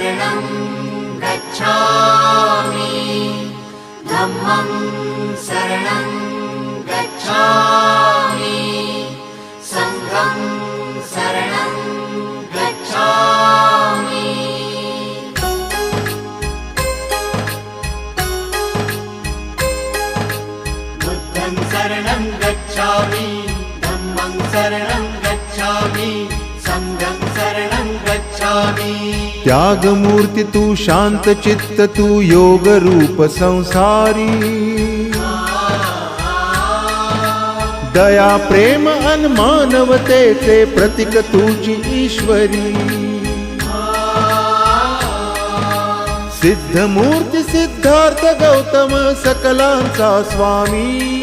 शरणं गच्छामि धम्मं शरणं गच्छामि संघं शरणं गच्छामि बुद्धं शरणं गच्छामि धम्मं शरणं गच्छामि संघं शरणं गच्छामि त्याग मूर्ति तू शांत चित्त तू योग रूप संसारी दया प्रेम अन मानवतेचे प्रतीक तुझी ईश्वरी सिद्ध मूर्ती सिद्धार्थ गौतम सकलांचा स्वामी